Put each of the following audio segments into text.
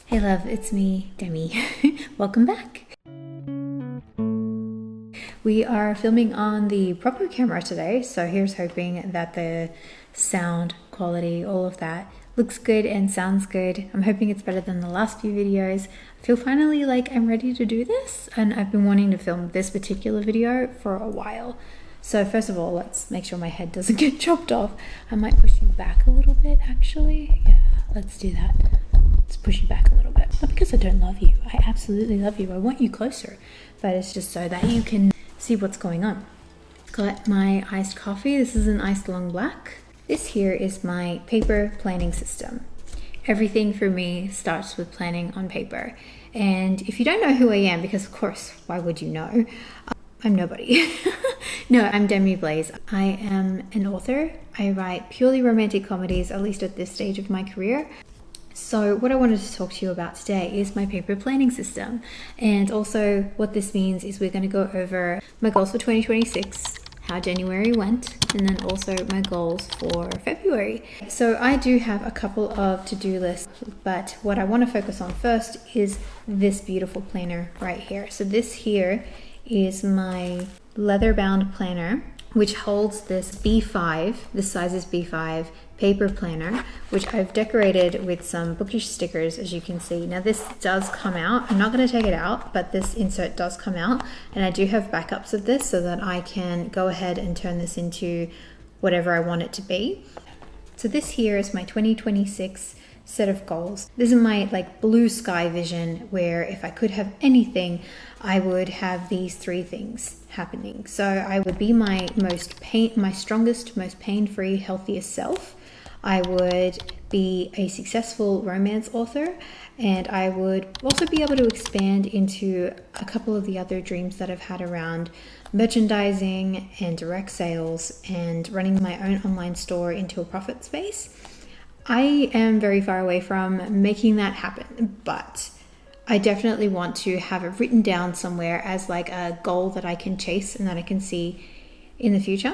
Hey love, it's me, Demi. Welcome back. We are filming on the proper camera today, so here's hoping that the sound quality, all of that, looks good and sounds good. I'm hoping it's better than the last few videos. I feel finally like I'm ready to do this, and I've been wanting to film this particular video for a while. So first of all, let's make sure my head doesn't get chopped off. I might push you back a little bit, actually. Yeah, let's do that. Let's push you back a little bit. Not because I don't love you. I absolutely love you. I want you closer. But it's just so that you can see what's going on. Got my iced coffee. This is an iced long black. This here is my paper planning system. Everything for me starts with planning on paper. And if you don't know who I am, because of course, why would you know? I'm nobody. No, I'm Demi Blaze. I am an author. I write purely romantic comedies, at least at this stage of my career. So what I wanted to talk to you about today is my paper planning system. And also what this means is we're going to go over my goals for 2026, how January went, and then also my goals for February. So I do have a couple of to-do lists, but what I want to focus on first is this beautiful planner right here. So this here is my leather-bound planner, which holds this B5, this size is B5, paper planner, which I've decorated with some bookish stickers, as you can see. Now this does come out. I'm not going to take it out, but this insert does come out, and I do have backups of this so that I can go ahead and turn this into whatever I want it to be. So this here is my 2026 set of goals. This is my like blue sky vision, where if I could have anything, I would have these three things happening. So I would be my strongest, most pain-free, healthiest self. I would be a successful romance author, and I would also be able to expand into a couple of the other dreams that I've had around merchandising and direct sales and running my own online store into a profit space. I am very far away from making that happen, but I definitely want to have it written down somewhere as like a goal that I can chase and that I can see in the future.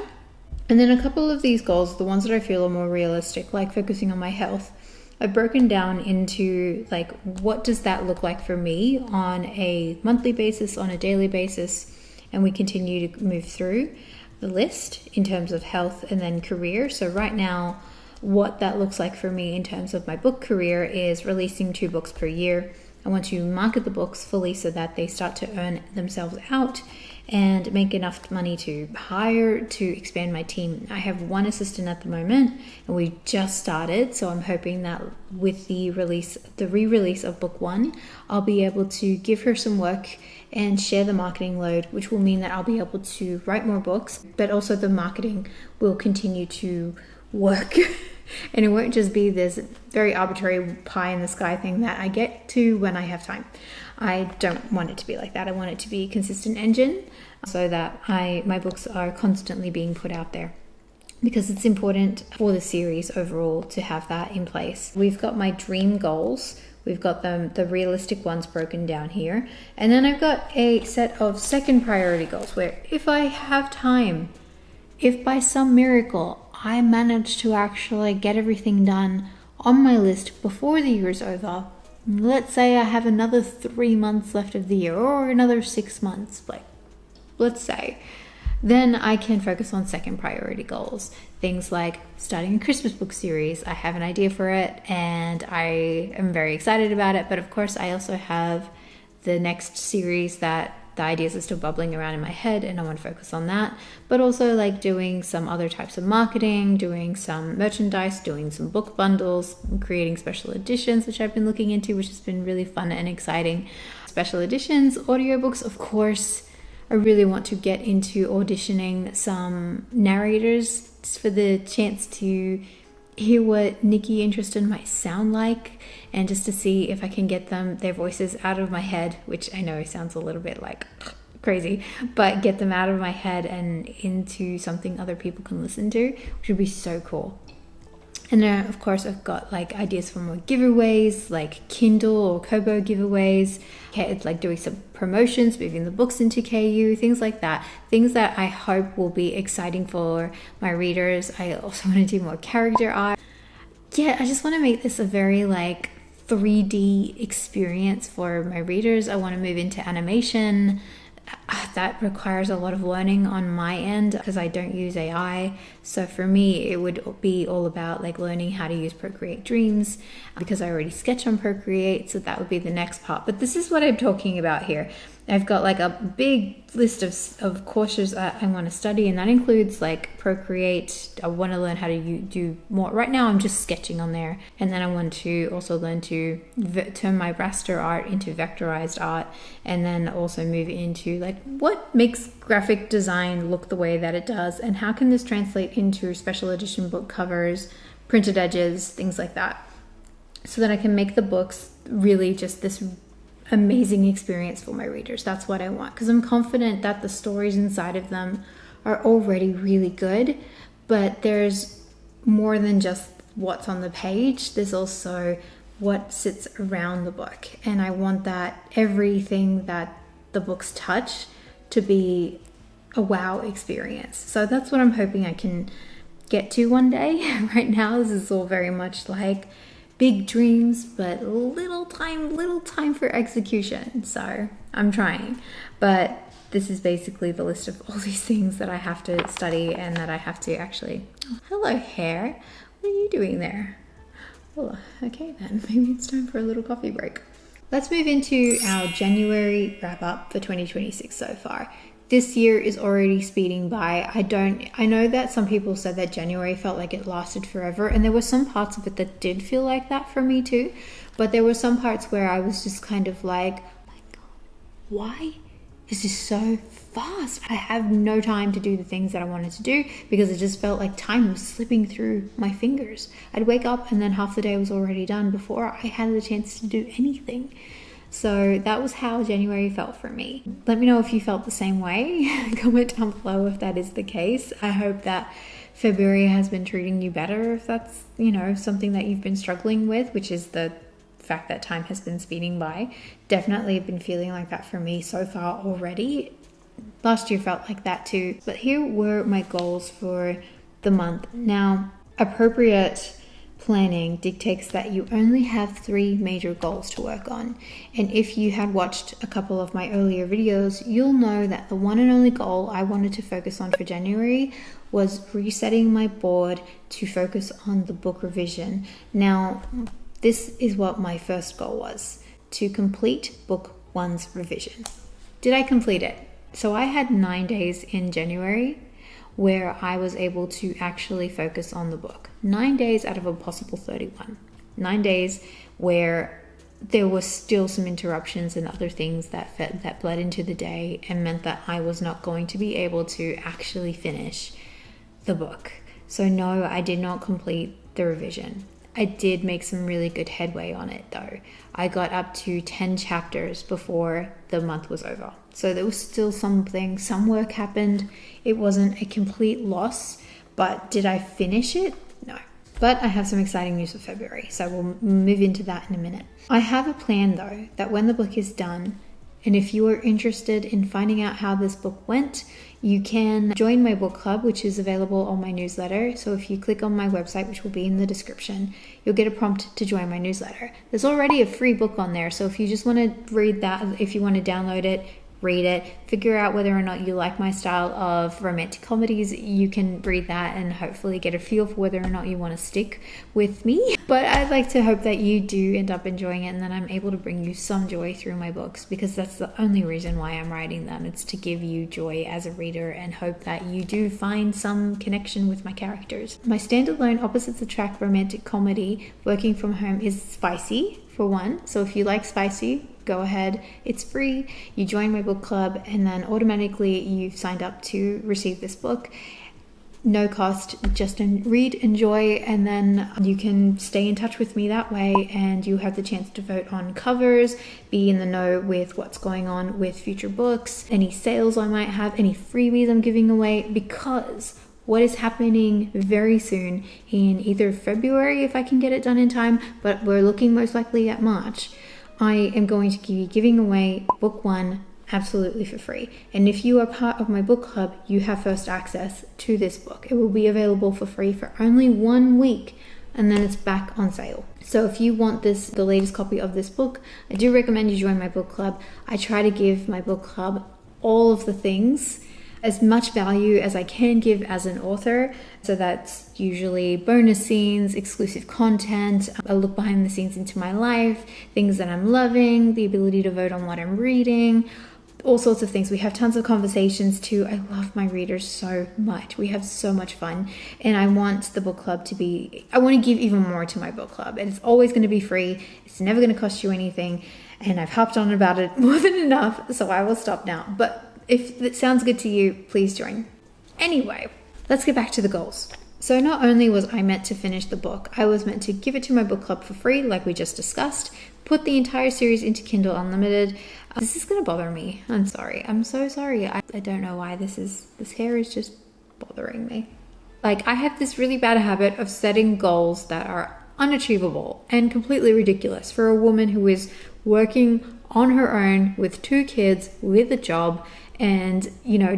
And then a couple of these goals, the ones that I feel are more realistic, like focusing on my health, I've broken down into like, what does that look like for me on a monthly basis, on a daily basis, and we continue to move through the list in terms of health and then career. So right now, what that looks like for me in terms of my book career is releasing 2 books per year. I want to market the books fully so that they start to earn themselves out and make enough money to hire, to expand my team. I have 1 assistant at the moment, and we just started, so I'm hoping that with the re-release of book 1, I'll be able to give her some work and share the marketing load, which will mean that I'll be able to write more books, but also the marketing will continue to work. And it won't just be this very arbitrary pie in the sky thing that I get to when I have time. I don't want it to be like that. I want it to be a consistent engine so that my books are constantly being put out there, because it's important for the series overall to have that in place. We've got my dream goals. We've got the realistic ones broken down here. And then I've got a set of second priority goals where if I have time, if by some miracle I manage to actually get everything done on my list before the year's over, let's say I have another 3 months left of the year or another 6 months, like let's say, then I can focus on second priority goals. Things like starting a Christmas book series. I have an idea for it and I am very excited about it, but of course I also have the next series that the ideas are still bubbling around in my head and I want to focus on that, but also like doing some other types of marketing, doing some merchandise, doing some book bundles, creating special editions, which I've been looking into, which has been really fun and exciting. Special editions, audiobooks, of course. I really want to get into auditioning some narrators just for the chance to hear what Nikki and Tristan might sound like, and just to see if I can get their voices out of my head, which I know sounds a little bit like crazy, but get them out of my head and into something other people can listen to, which would be so cool. And then of course I've got like ideas for more giveaways, like Kindle or Kobo giveaways. It's like doing some promotions, moving the books into KU, things like that. Things that I hope will be exciting for my readers. I also want to do more character art. Yeah, I just want to make this a very like 3D experience for my readers. I want to move into animation. That requires a lot of learning on my end because I don't use AI. So for me, it would be all about like learning how to use Procreate Dreams because I already sketch on Procreate. So that would be the next part. But this is what I'm talking about here. I've got like a big list of courses that I want to study, and that includes like Procreate. I want to learn how to do more. Right now I'm just sketching on there, and then I want to also learn to turn my raster art into vectorized art, and then also move into like what makes graphic design look the way that it does, and how can this translate into special edition book covers, printed edges, things like that, so that I can make the books really just this amazing experience for my readers. That's what I want, because I'm confident that the stories inside of them are already really good, but there's more than just what's on the page. There's also what sits around the book, and I want that everything that the books touch to be a wow experience. So that's what I'm hoping I can get to one day. Right now this is all very much like big dreams, but little time for execution. So I'm trying, but this is basically the list of all these things that I have to study and that I have to actually... Oh, hello hair, what are you doing there? Well, okay then, maybe it's time for a little coffee break. Let's move into our January wrap up for 2026 so far. This year is already speeding by. I know that some people said that January felt like it lasted forever, and there were some parts of it that did feel like that for me too, but there were some parts where I was just kind of like, oh my God, why is this so fast? I have no time to do the things that I wanted to do because it just felt like time was slipping through my fingers. I'd wake up and then half the day was already done before I had the chance to do anything. So that was how January felt for me. Let me know if you felt the same way. Comment down below if that is the case. I hope that February has been treating you better, if that's, something that you've been struggling with, which is the fact that time has been speeding by. Definitely been feeling like that for me so far already. Last year felt like that too. But here were my goals for the month. Now, appropriate planning dictates that you only have 3 major goals to work on. And if you had watched a couple of my earlier videos, you'll know that the one and only goal I wanted to focus on for January was resetting my board to focus on the book revision. Now, this is what my first goal was, to complete book 1's revision. Did I complete it? So I had 9 days in January where I was able to actually focus on the book. 9 days out of a possible 31. 9 days where there was still some interruptions and other things that bled into the day and meant that I was not going to be able to actually finish the book. So no, I did not complete the revision. I did make some really good headway on it though. I got up to 10 chapters before the month was over. So there was still some work happened. It wasn't a complete loss, but did I finish it? No. But I have some exciting news for February, so we'll move into that in a minute. I have a plan though, that when the book is done, and if you are interested in finding out how this book went, you can join my book club, which is available on my newsletter. So if you click on my website, which will be in the description, you'll get a prompt to join my newsletter. There's already a free book on there. So if you just want to read that, if you want to download it, read it, figure out whether or not you like my style of romantic comedies, you can read that and hopefully get a feel for whether or not you want to stick with me. But I'd like to hope that you do end up enjoying it and that I'm able to bring you some joy through my books, because that's the only reason why I'm writing them. It's to give you joy as a reader and hope that you do find some connection with my characters. My standalone opposites attract romantic comedy working from home is spicy, for one. So if you like spicy, go ahead, it's free. You join my book club and then automatically you've signed up to receive this book. No cost, just read, enjoy, and then you can stay in touch with me that way, and you have the chance to vote on covers, be in the know with what's going on with future books, any sales I might have, any freebies I'm giving away, because what is happening very soon in either February, if I can get it done in time, but we're looking most likely at March, I am going to be giving away book 1 absolutely for free. And if you are part of my book club, you have first access to this book. It will be available for free for only 1 week and then it's back on sale. So if you want the latest copy of this book, I do recommend you join my book club. I try to give my book club all of the things, as much value as I can give as an author. So that's usually bonus scenes, exclusive content, a look behind the scenes into my life, things that I'm loving, the ability to vote on what I'm reading, all sorts of things. We have tons of conversations too. I love my readers so much. We have so much fun, and I want the book club I want to give even more to my book club, and it's always going to be free. It's never going to cost you anything, and I've harped on about it more than enough, so I will stop now. But if it sounds good to you, please join. Anyway, let's get back to the goals. So not only was I meant to finish the book, I was meant to give it to my book club for free, like we just discussed, put the entire series into Kindle Unlimited. This is going to bother me. I'm sorry. I'm so sorry. I don't know why this hair is just bothering me. Like, I have this really bad habit of setting goals that are unachievable and completely ridiculous for a woman who is working on her own with 2 kids, with a job, and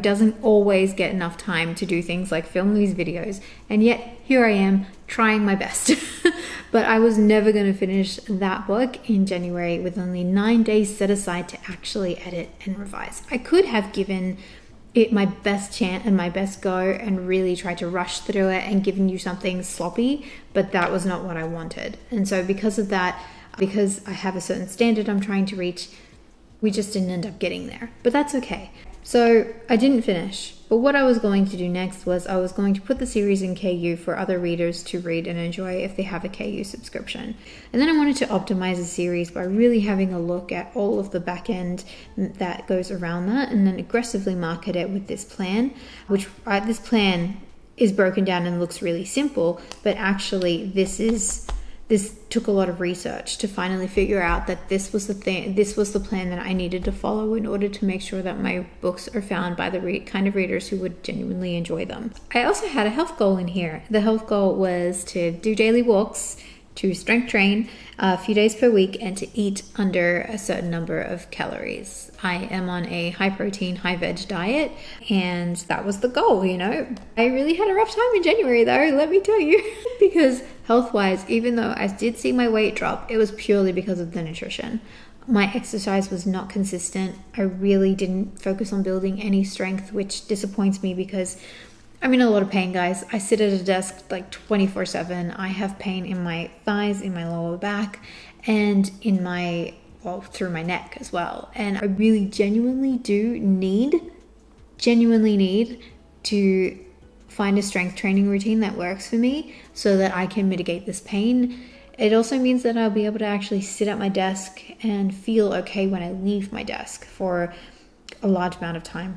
doesn't always get enough time to do things like film these videos. And yet here I am trying my best. But I was never going to finish that book in January with only 9 days set aside to actually edit and revise. I could have given it my best chance and my best go and really tried to rush through it and given you something sloppy, but that was not what I wanted. And so because of that, because I have a certain standard I'm trying to reach, we just didn't end up getting there, but that's okay. So I didn't finish, but what I was going to do next was I was going to put the series in KU for other readers to read and enjoy if they have a KU subscription. And then I wanted to optimize the series by really having a look at all of the back end that goes around that, and then aggressively market it with this plan, which this plan is broken down and looks really simple, but actually this took a lot of research to finally figure out that this was the plan that I needed to follow in order to make sure that my books are found by the kind of readers who would genuinely enjoy them. I also had a health goal in here. The health goal was to do daily walks, to strength train a few days per week, and to eat under a certain number of calories. I am on a high protein, high veg diet, and that was the goal, I really had a rough time in January though, let me tell you, because health-wise, even though I did see my weight drop, it was purely because of the nutrition. My exercise was not consistent. I really didn't focus on building any strength, which disappoints me because I'm in a lot of pain, guys. I sit at a desk like 24/7. I have pain in my thighs, in my lower back, and through my neck as well. And I really genuinely need to find a strength training routine that works for me so that I can mitigate this pain. It also means that I'll be able to actually sit at my desk and feel okay when I leave my desk for a large amount of time.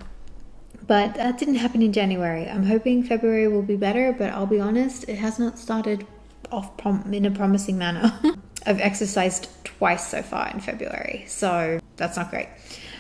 But that didn't happen in January. I'm hoping February will be better, but I'll be honest, it has not started off in a promising manner. I've exercised twice so far in February, so that's not great.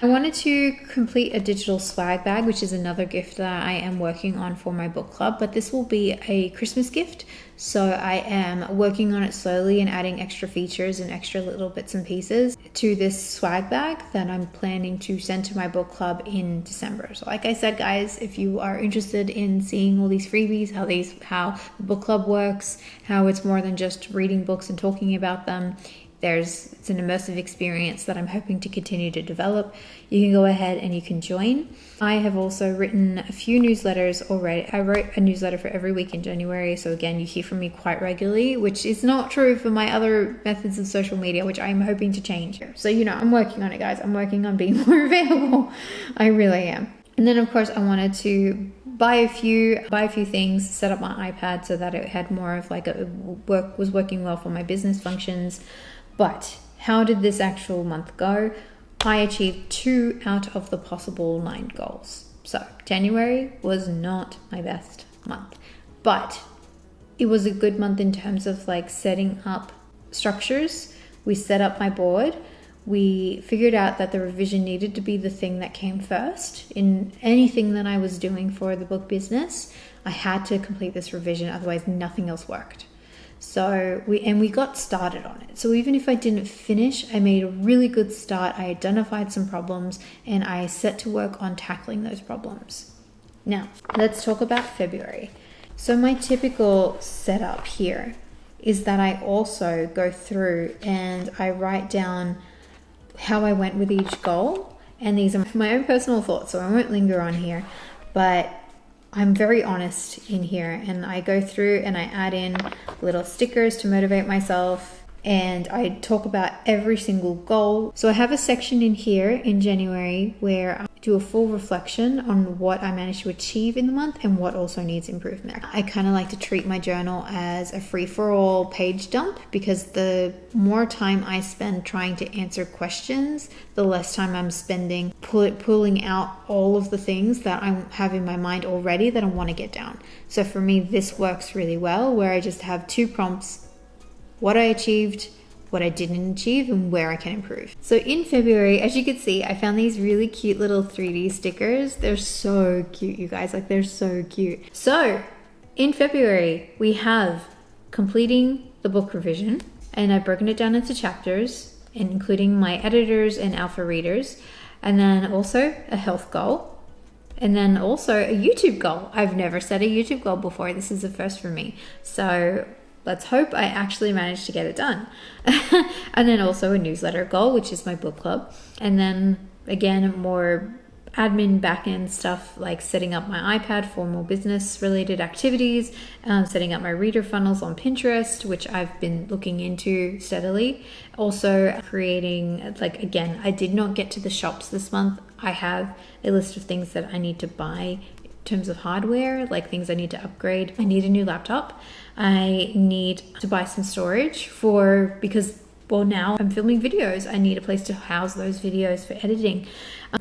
I wanted to complete a digital swag bag, which is another gift that I am working on for my book club, but this will be a Christmas gift. So I am working on it slowly and adding extra features and extra little bits and pieces to this swag bag that I'm planning to send to my book club in December. So like I said, guys, if you are interested in seeing all these freebies, how the book club works, how it's more than just reading books and talking about them, it's an immersive experience that I'm hoping to continue to develop. You can go ahead and you can join. I have also written a few newsletters already. I wrote a newsletter for every week in January. So again, you hear from me quite regularly, which is not true for my other methods of social media, which I'm hoping to change. So, I'm working on it, guys. I'm working on being more available. I really am. And then of course I wanted to buy a few things, set up my iPad so that it had more of was working well for my business functions. But how did this actual month go? I achieved 2 out of the possible 9 goals. So January was not my best month, but it was a good month in terms of setting up structures. We set up my board. We figured out that the revision needed to be the thing that came first in anything that I was doing for the book business. I had to complete this revision, otherwise nothing else worked. So we got started on it. So even if I didn't finish, I made a really good start. I identified some problems and I set to work on tackling those problems. Now, let's talk about February. So my typical setup here is that I also go through and I write down how I went with each goal. And these are my own personal thoughts, so I won't linger on here, but I'm very honest in here, and I go through and I add in little stickers to motivate myself, and I talk about every single goal. So I have a section in here in January where I do a full reflection on what I managed to achieve in the month and what also needs improvement. I kind of like to treat my journal as a free-for-all page dump, because the more time I spend trying to answer questions, the less time I'm spending pulling out all of the things that I have in my mind already that I want to get down. So for me, this works really well, where I just have 2 prompts: what I achieved, what I didn't achieve, and where I can improve. So in February, as you can see, I found these really cute little 3D stickers. They're so cute, you guys. Like, they're so cute. So in February, we have completing the book revision, and I've broken it down into chapters, including my editors and alpha readers, and then also a health goal, and then also a YouTube goal. I've never set a YouTube goal before. This is the first for me. So let's hope I actually manage to get it done. And then also a newsletter goal, which is my book club. And then again, more admin back-end stuff like setting up my iPad for more business related activities, setting up my reader funnels on Pinterest, which I've been looking into steadily. Also creating, like, again, I did not get to the shops this month. I have a list of things that I need to buy in terms of hardware, like things I need to upgrade. I need a new laptop. I need to buy some storage because well, now I'm filming videos. I need a place to house those videos for editing.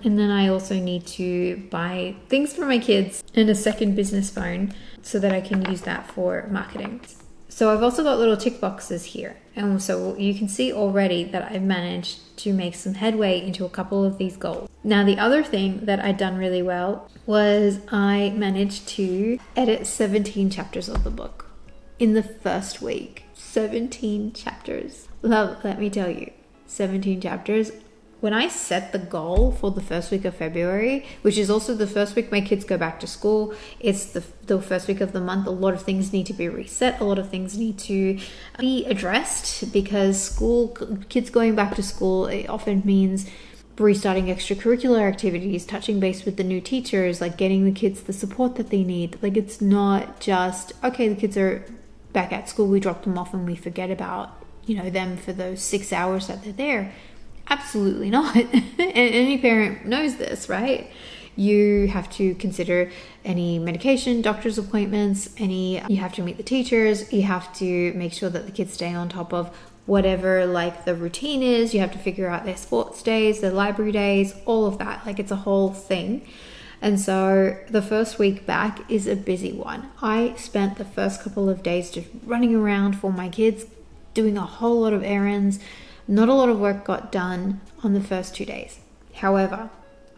And then I also need to buy things for my kids and a second business phone so that I can use that for marketing. So I've also got little tick boxes here. And so you can see already that I've managed to make some headway into a couple of these goals. Now, the other thing that I'd done really well was I managed to edit 17 chapters of the book in the first week. 17 chapters. Let me tell you, 17 chapters. When I set the goal for the first week of February, which is also the first week my kids go back to school, it's the first week of the month, a lot of things need to be reset, a lot of things need to be addressed, because kids going back to school, it often means restarting extracurricular activities, touching base with the new teachers, like getting the kids the support that they need. Like, it's not just, okay, the kids are back at school, we drop them off and we forget about, them for those 6 hours that they're there. Absolutely not. And any parent knows this, right? You have to consider any medication, doctor's appointments, you have to meet the teachers, you have to make sure that the kids stay on top of whatever like the routine is, you have to figure out their sports days, their library days, all of that. Like, it's a whole thing. And so the first week back is a busy one. I spent the first couple of days just running around for my kids, doing a whole lot of errands. Not a lot of work got done on the first 2 days. However,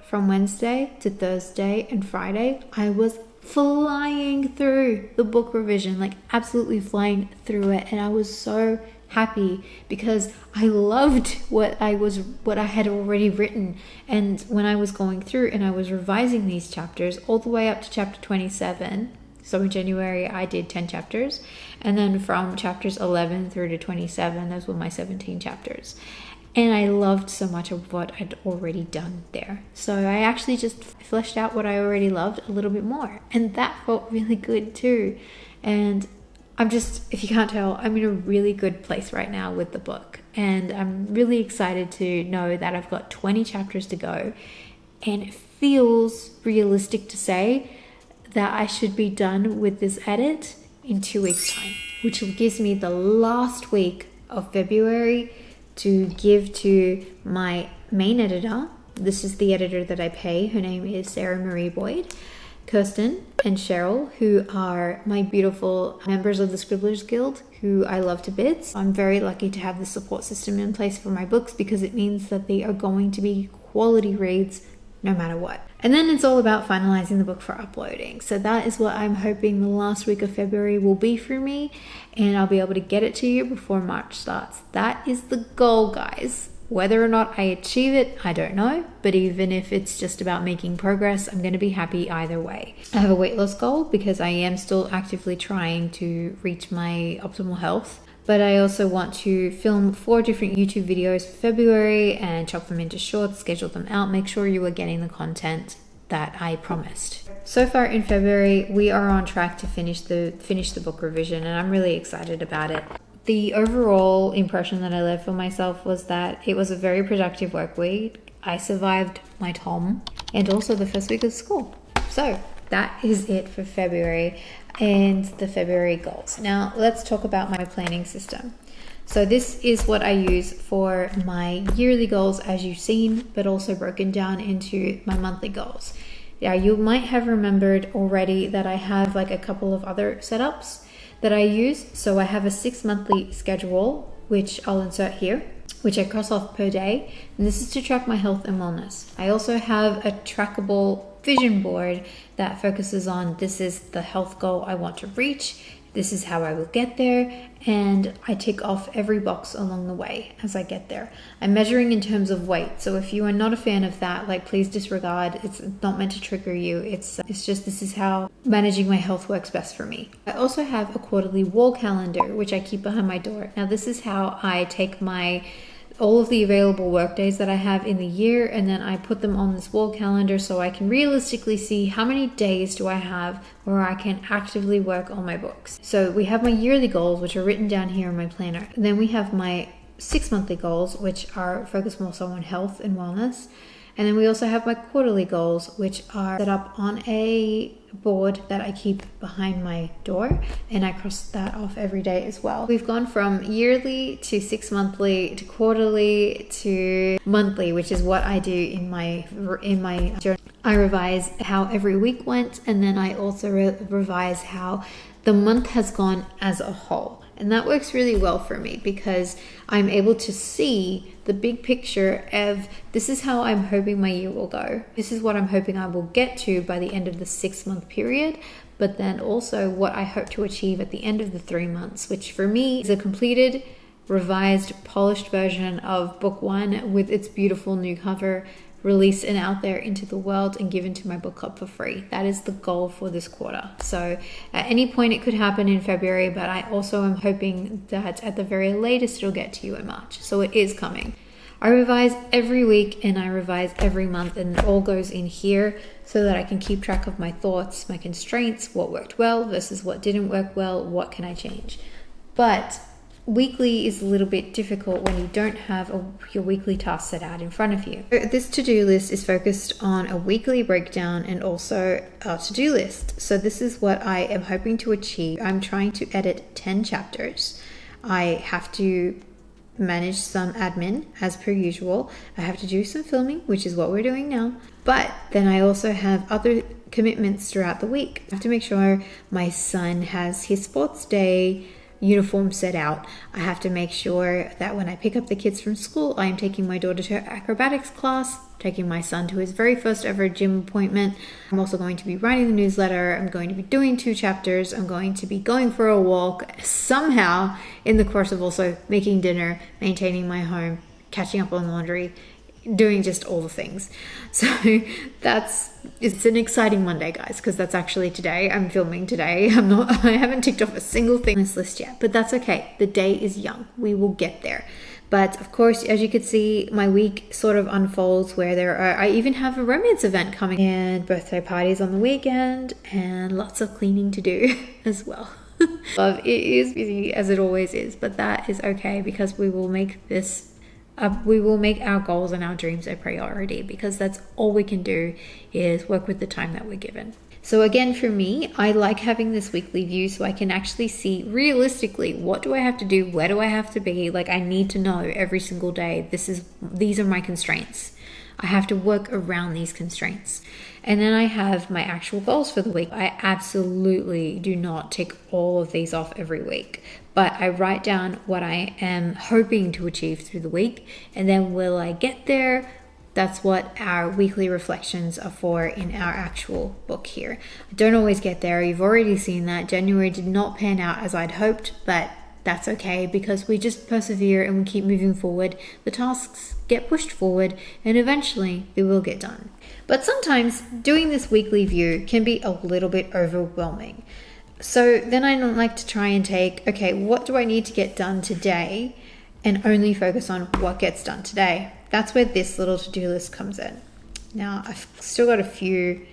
from Wednesday to Thursday and Friday, I was flying through the book revision, like absolutely flying through it. And I was so happy because I loved what I had already written. And when I was going through and I was revising these chapters all the way up to chapter 27, so in January I did 10 chapters, and then from chapters 11 through to 27, those were my 17 chapters. And I loved so much of what I'd already done there. So I actually just fleshed out what I already loved a little bit more. And that felt really good too. And if you can't tell, I'm in a really good place right now with the book. And I'm really excited to know that I've got 20 chapters to go. And it feels realistic to say that I should be done with this edit in 2 weeks' time, which gives me the last week of February to give to my main editor. This is the editor that I pay. Her name is Sarah Marie Boyd. Kirsten and Cheryl, who are my beautiful members of the Scribblers Guild, who I love to bits. I'm very lucky to have the support system in place for my books because it means that they are going to be quality reads no matter what. And then it's all about finalizing the book for uploading. So that is what I'm hoping the last week of February will be for me, and I'll be able to get it to you before March starts. That is the goal, guys. Whether or not I achieve it, I don't know. But even if it's just about making progress, I'm going to be happy either way. I have a weight loss goal because I am still actively trying to reach my optimal health. but I also want to film 4 different YouTube videos for February and chop them into shorts, schedule them out, make sure you are getting the content that I promised. So far in February, we are on track to finish the book revision, and I'm really excited about it. The overall impression that I left for myself was that it was a very productive work week. I survived my Tom and also the first week of school. So that is it for February and the February goals. Now let's talk about my planning system. So this is what I use for my yearly goals, as you've seen, but also broken down into my monthly goals. Yeah, you might have remembered already that I have like a couple of other setups that I use. So I have a 6 monthly schedule, which I'll insert here, which I cross off per day. And this is to track my health and wellness. I also have a trackable vision board that focuses on, this is the health goal I want to reach, this is how I will get there, and I tick off every box along the way as I get there. I'm measuring in terms of weight, so if you are not a fan of that, like, please disregard. It's not meant to trigger you. It's just, this is how managing my health works best for me. I also have a quarterly wall calendar, which I keep behind my door. Now this is how I take all of the available work days that I have in the year, and then I put them on this wall calendar so I can realistically see how many days do I have where I can actively work on my books. So we have my yearly goals, which are written down here in my planner. And then we have my 6 monthly goals, which are focused more so on health and wellness. And then we also have my quarterly goals, which are set up on a board that I keep behind my door, and I cross that off every day as well. We've gone from yearly to 6 monthly to quarterly to monthly, which is what I do in my journal. I revise how every week went, and then I also revise how the month has gone as a whole. And that works really well for me because I'm able to see the big picture of, this is how I'm hoping my year will go. This is what I'm hoping I will get to by the end of the 6-month period, but then also what I hope to achieve at the end of the 3 months, which for me is a completed, revised, polished version of book 1 with its beautiful new cover, released and out there into the world and given to my book club for free. That is the goal for this quarter. So at any point it could happen in February, but I also am hoping that at the very latest it'll get to you in March. So it is coming. I revise every week and I revise every month, and it all goes in here so that I can keep track of my thoughts, my constraints, what worked well versus what didn't work well, what can I change. But weekly is a little bit difficult when you don't have your weekly tasks set out in front of you. This to-do list is focused on a weekly breakdown and also a to-do list. So this is what I am hoping to achieve. I'm trying to edit 10 chapters. I have to manage some admin as per usual. I have to do some filming, which is what we're doing now. But then I also have other commitments throughout the week. I have to make sure my son has his sports day uniform set out. I have to make sure that when I pick up the kids from school, I am taking my daughter to her acrobatics class, taking my son to his very first ever gym appointment. I'm also going to be writing the newsletter. I'm going to be doing 2 chapters. I'm going to be going for a walk somehow in the course of also making dinner, maintaining my home, catching up on laundry, doing just all the things. So it's an exciting Monday, guys, because that's actually today. I'm filming today. I haven't ticked off a single thing on this list yet, but that's okay. The day is young. We will get there. But of course, as you can see, my week sort of unfolds where I even have a romance event coming and birthday parties on the weekend and lots of cleaning to do as well. It is busy as it always is, but that is okay because we will make our goals and our dreams a priority, because that's all we can do is work with the time that we're given. So again, for me, I like having this weekly view so I can actually see realistically, what do I have to do? Where do I have to be? Like, I need to know every single day, these are my constraints. I have to work around these constraints. And then I have my actual goals for the week. I absolutely do not tick all of these off every week, but I write down what I am hoping to achieve through the week. And then will I get there? That's what our weekly reflections are for in our actual book here. I don't always get there. You've already seen that. January did not pan out as I'd hoped, but that's okay because we just persevere and we keep moving forward. The tasks get pushed forward and eventually they will get done. But sometimes doing this weekly view can be a little bit overwhelming. So then I don't like to try and take, okay, what do I need to get done today, and only focus on what gets done today. That's where this little to-do list comes in. Now, I've still got a few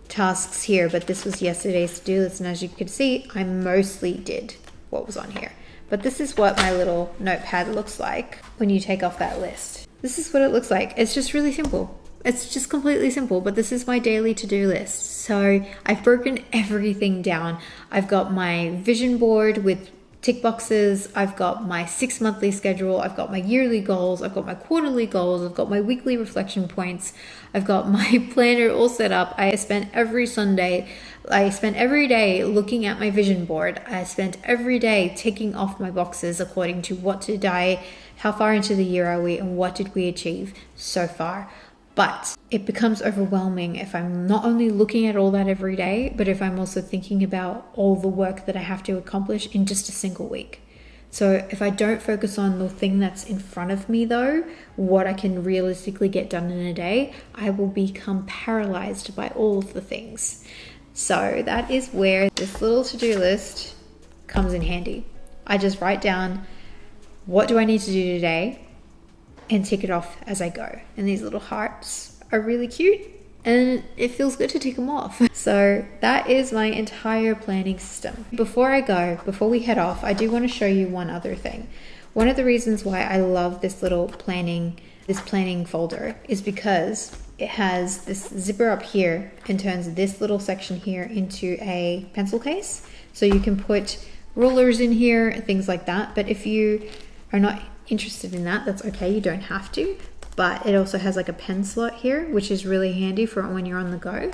tasks here, but this was yesterday's to-do list, and as you can see, I mostly did what was on here. But this is what my little notepad looks like when you take off that list. This is what it looks like. It's just really simple. It's just completely simple, but this is my daily to-do list. So I've broken everything down. I've got my vision board with tick boxes. I've got my 6 monthly schedule. I've got my yearly goals. I've got my quarterly goals. I've got my weekly reflection points. I've got my planner all set up. I spent every day looking at my vision board. I spent every day ticking off my boxes according to what did how far into the year are we, and what did we achieve so far. But it becomes overwhelming if I'm not only looking at all that every day, but if I'm also thinking about all the work that I have to accomplish in just a single week. So if I don't focus on the thing that's in front of me though, what I can realistically get done in a day, I will become paralyzed by all of the things. So that is where this little to-do list comes in handy. I just write down, what do I need to do today? And tick it off as I go. And these little hearts are really cute, and it feels good to tick them off. So that is my entire planning system. Before we head off, I do want to show you one other thing. One of the reasons why I love this little planning folder is because it has this zipper up here and turns this little section here into a pencil case. So you can put rulers in here, things like that. But if you are not interested in that, that's okay, you don't have to. But it also has like a pen slot here, which is really handy for when you're on the go.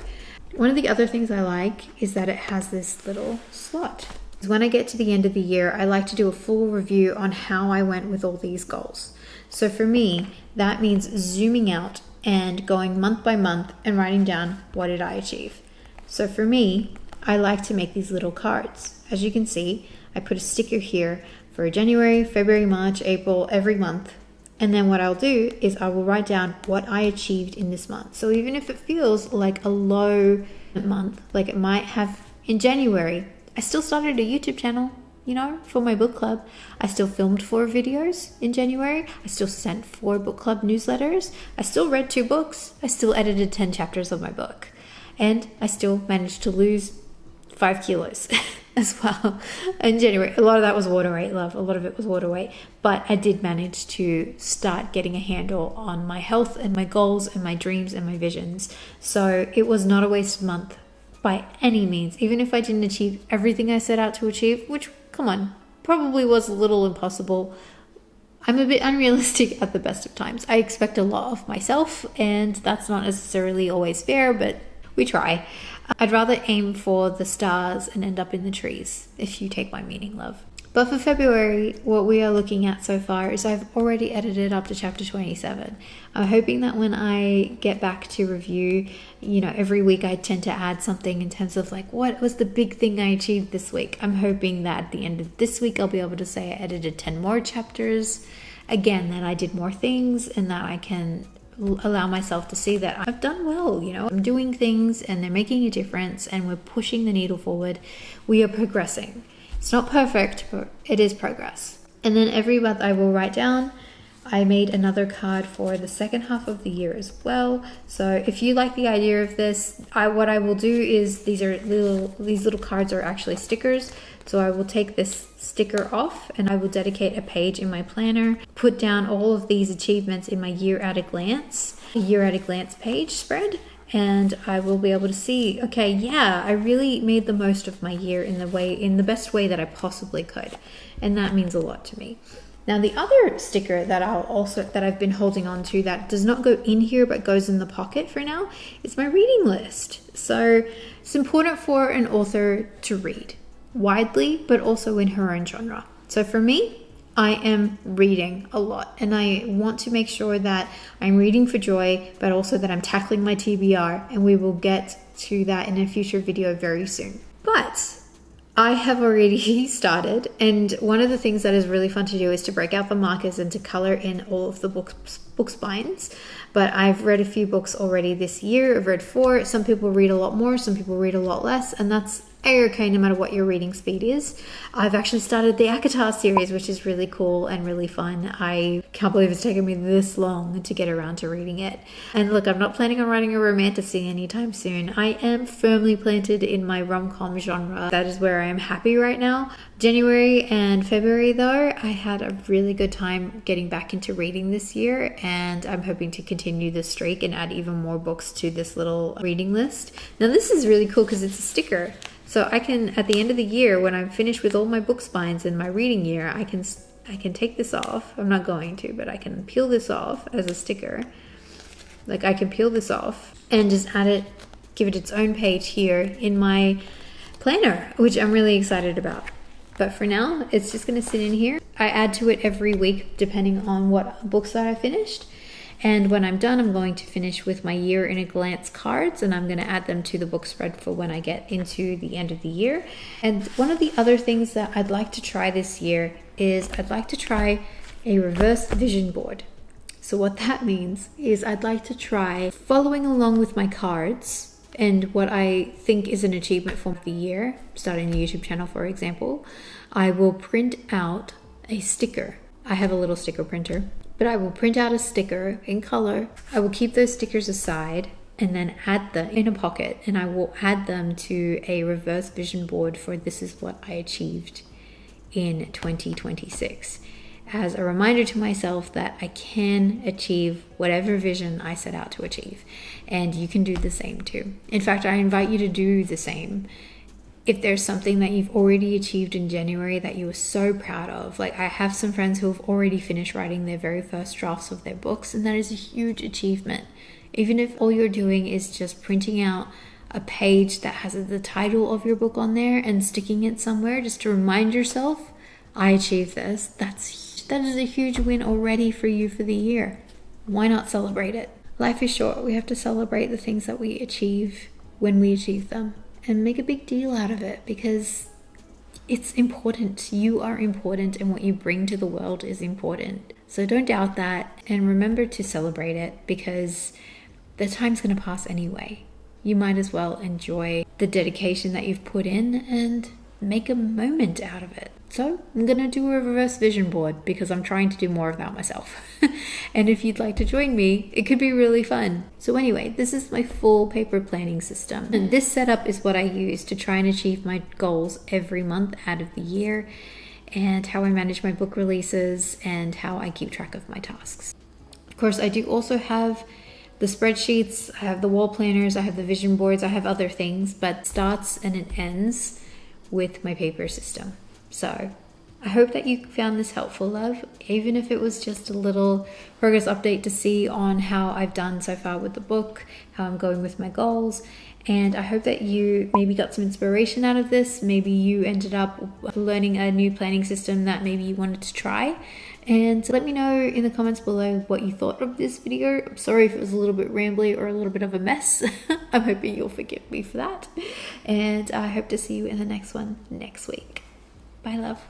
One of the other things I like is that it has this little slot. When I get to the end of the year, I like to do a full review on how I went with all these goals. So for me, that means zooming out and going month by month and writing down, what did I achieve? So for me, I like to make these little cards. As you can see, I put a sticker here for January, February, March, April, every month. And then what I'll do is I will write down what I achieved in this month. So even if it feels like a low month, like it might have in January, I still started a YouTube channel, for my book club. I still filmed 4 videos in January. I still sent 4 book club newsletters. I still read 2 books. I still edited 10 chapters of my book. And I still managed to lose 5 kilos as well in January. A lot of that was water weight, love. A lot of it was water weight. But I did manage to start getting a handle on my health and my goals and my dreams and my visions. So it was not a wasted month by any means. Even if I didn't achieve everything I set out to achieve, which, come on, probably was a little impossible. I'm a bit unrealistic at the best of times. I expect a lot of myself, and that's not necessarily always fair, but we try. I'd rather aim for the stars and end up in the trees, if you take my meaning, love. But for February, what we are looking at so far is I've already edited up to chapter 27. I'm hoping that when I get back to review, every week I tend to add something in terms of like, what was the big thing I achieved this week? I'm hoping that at the end of this week, I'll be able to say I edited 10 more chapters. Again, that I did more things and that I can allow myself to see that I've done well, I'm doing things and they're making a difference and we're pushing the needle forward. We are progressing. It's not perfect, but it is progress. And then every month I will write down, I made another card for the second half of the year as well. So if you like the idea of this, what I will do is these little cards are actually stickers. So I will take this sticker off and I will dedicate a page in my planner, put down all of these achievements in my year at a glance page spread. And I will be able to see, okay, yeah, I really made the most of my year in the best way that I possibly could. And that means a lot to me. Now, the other sticker that I've been holding on to that does not go in here but goes in the pocket for now is my reading list. So it's important for an author to read widely, but also in her own genre. So for me, I am reading a lot and I want to make sure that I'm reading for joy, but also that I'm tackling my TBR, and we will get to that in a future video very soon. But I have already started, and one of the things that is really fun to do is to break out the markers and to color in all of the book spines. But I've read a few books already this year. I've read 4. Some people read a lot more, some people read a lot less, and that's A-okay no matter what your reading speed is. I've actually started the ACOTAR series, which is really cool and really fun. I can't believe it's taken me this long to get around to reading it. And look, I'm not planning on writing a romantasy anytime soon. I am firmly planted in my rom-com genre. That is where I am happy right now. January and February though, I had a really good time getting back into reading this year, and I'm hoping to continue this streak and add even more books to this little reading list. Now this is really cool because it's a sticker. So I can, at the end of the year, when I'm finished with all my book spines in my reading year, I can take this off. I'm not going to, but I can peel this off as a sticker. Like I can peel this off and just add it, give it its own page here in my planner, which I'm really excited about. But for now, it's just going to sit in here. I add to it every week depending on what books that I finished. And when I'm done, I'm going to finish with my year in a glance cards, and I'm going to add them to the book spread for when I get into the end of the year. And one of the other things that I'd like to try this year is I'd like to try a reverse vision board. So what that means is I'd like to try following along with my cards and what I think is an achievement for the year, starting a YouTube channel, for example. I will print out a sticker. I have a little sticker printer. But I will print out a sticker in color. I will keep those stickers aside and then add them in a pocket, and I will add them to a reverse vision board for this is what I achieved in 2026. As a reminder to myself that I can achieve whatever vision I set out to achieve. And you can do the same too. In fact, I invite you to do the same. If there's something that you've already achieved in January that you were so proud of, like I have some friends who have already finished writing their very first drafts of their books, and that is a huge achievement. Even if all you're doing is just printing out a page that has the title of your book on there and sticking it somewhere just to remind yourself, I achieved this. That is a huge win already for you for the year. Why not celebrate it? Life is short. We have to celebrate the things that we achieve when we achieve them. And make a big deal out of it because it's important. You are important, and what you bring to the world is important. So don't doubt that, and remember to celebrate it because the time's going to pass anyway. You might as well enjoy the dedication that you've put in and make a moment out of it. So I'm going to do a reverse vision board because I'm trying to do more of that myself. And if you'd like to join me, it could be really fun. So anyway, this is my full paper planning system. And this setup is what I use to try and achieve my goals every month out of the year, and how I manage my book releases and how I keep track of my tasks. Of course, I do also have the spreadsheets, I have the wall planners, I have the vision boards, I have other things, but it starts and it ends with my paper system. So I hope that you found this helpful, love, even if it was just a little progress update to see on how I've done so far with the book, how I'm going with my goals. And I hope that you maybe got some inspiration out of this. Maybe you ended up learning a new planning system that maybe you wanted to try. And let me know in the comments below what you thought of this video. I'm sorry if it was a little bit rambly or a little bit of a mess. I'm hoping you'll forgive me for that. And I hope to see you in the next one next week. Bye, love.